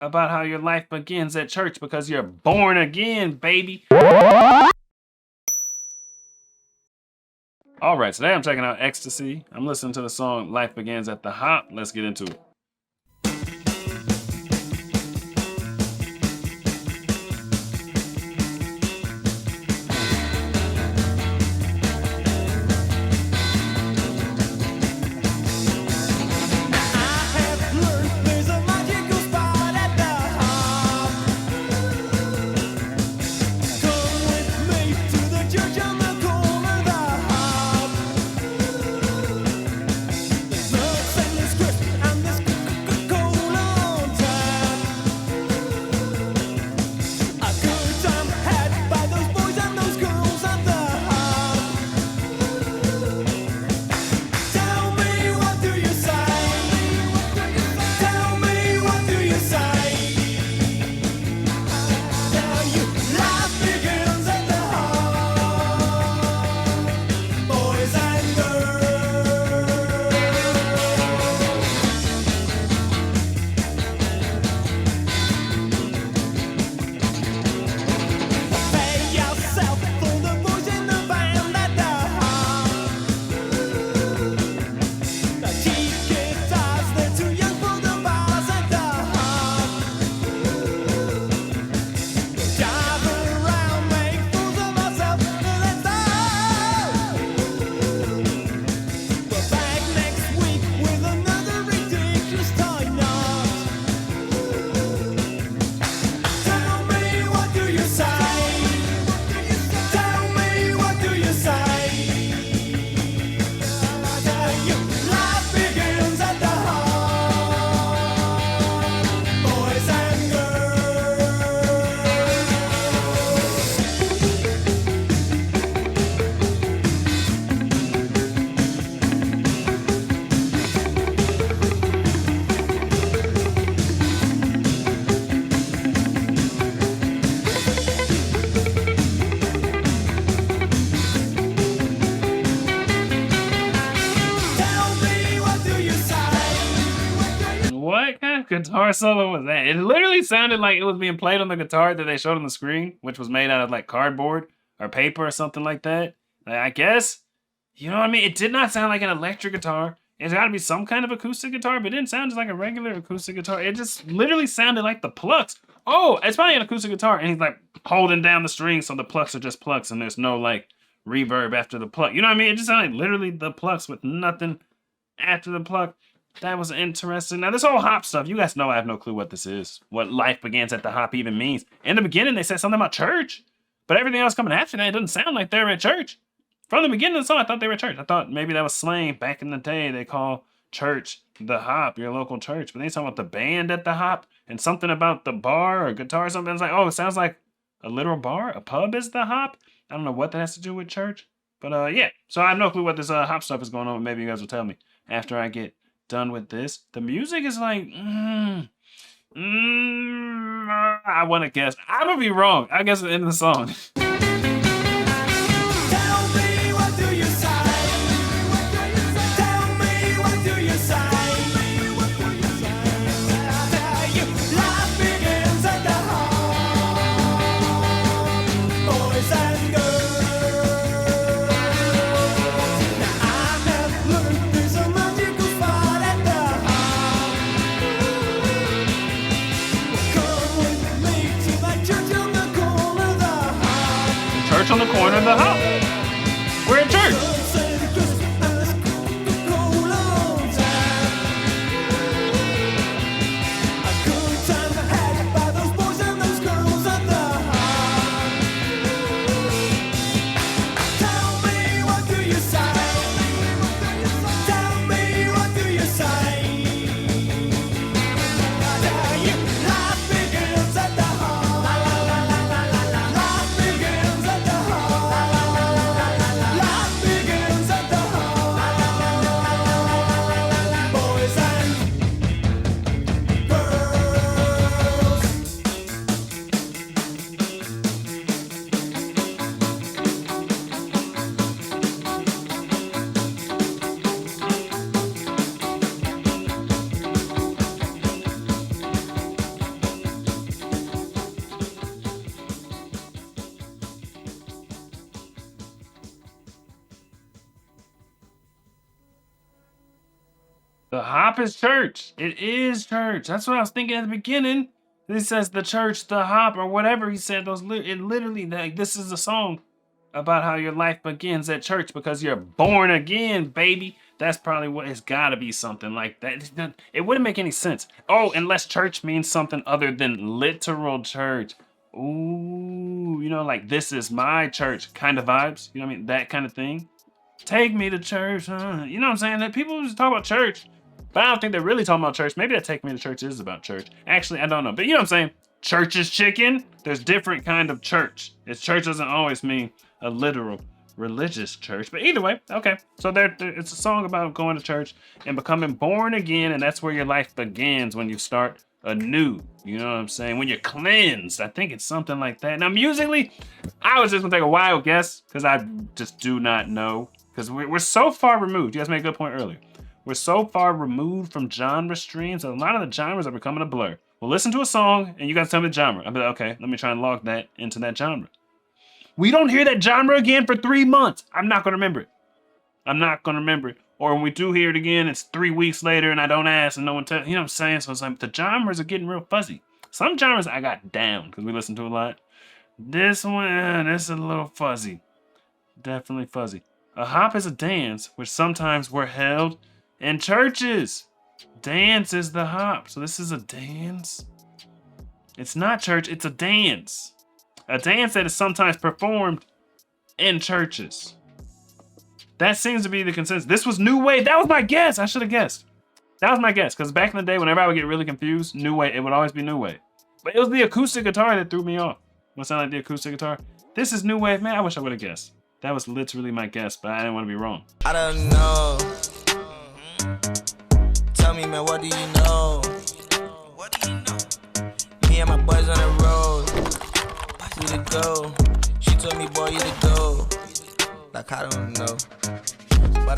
about how your life begins at church because you're born again, baby. All right, today I'm checking out XTC. I'm listening to the song Life Begins at the Hop. Let's get into it. What kind of guitar solo was that? It literally sounded like it was being played on the guitar that they showed on the screen, which was made out of like cardboard or paper or something like that. I guess, you know what I mean? It did not sound like an electric guitar. It's got to be some kind of acoustic guitar, but it didn't sound just like a regular acoustic guitar. It just literally sounded like the plucks. Oh, it's probably an acoustic guitar, and he's like holding down the strings so the plucks are just plucks and there's no like reverb after the pluck. You know what I mean? It just sounded like literally the plucks with nothing after the pluck. That was interesting. Now, this whole hop stuff, you guys know I have no clue what this is, what life begins at the hop even means. In the beginning, they said something about church, but everything else coming after that, it doesn't sound like they're at church. From the beginning of the song, I thought they were at church. I thought maybe that was slang. Back in the day, they call church the hop, your local church. But then they talking about the band at the hop and something about the bar or guitar or something. It's like, oh, it sounds like a literal bar. A pub is the hop. I don't know what that has to do with church. But yeah, so I have no clue what this hop stuff is going on. Maybe you guys will tell me after I get done with this. The music is like, I want to guess. I'm gonna be wrong. I guess at the end of the song. Church on the corner of the hop. We're at church. The hop is church. It is church. That's what I was thinking at the beginning. He says the church, the hop, or whatever he said. It literally, like, this is a song about how your life begins at church because you're born again, baby. That's probably what it's got to be, something like that. It wouldn't make any sense. Oh, unless church means something other than literal church. Ooh, you know, like this is my church kind of vibes. You know what I mean? That kind of thing. Take me to church. You know what I'm saying? That people just talk about church, but I don't think they're really talking about church. Maybe that Take Me to Church is about church. Actually, I don't know. But you know what I'm saying? Church is chicken. There's different kind of church. Church doesn't always mean a literal religious church. But either way, okay. So it's a song about going to church and becoming born again, and that's where your life begins, when you start anew. You know what I'm saying? When you're cleansed. I think it's something like that. Now, musically, I was just gonna take a wild guess because I just do not know. Because we're so far removed. You guys made a good point earlier. We're so far removed from genre streams that a lot of the genres are becoming a blur. We'll listen to a song and you guys tell me the genre. I'll be like, okay, let me try and log that into that genre. We don't hear that genre again for 3 months. I'm not gonna remember it. I'm not gonna remember it. Or when we do hear it again, it's 3 weeks later and I don't ask and no one tells. You know what I'm saying? So it's like the genres are getting real fuzzy. Some genres I got down because we listen to a lot. This one, this is a little fuzzy. Definitely fuzzy. A hop is a dance, which sometimes were held in churches. Dance is the hop. So this is a dance. It's not church, it's a dance. A dance that is sometimes performed in churches. That seems to be the consensus. This was new wave. That was my guess. I should have guessed. That was my guess. Because back in the day, whenever I would get really confused, new wave, it would always be new wave. But it was the acoustic guitar that threw me off. What sound like the acoustic guitar? This is new wave, man. I wish I would have guessed. That was literally my guess, but I didn't want to be wrong. I don't know. Tell me, man, what do you know? What do you know? Me and my boys on the road. You to go. She told me, boy, you to go. Like, I don't know.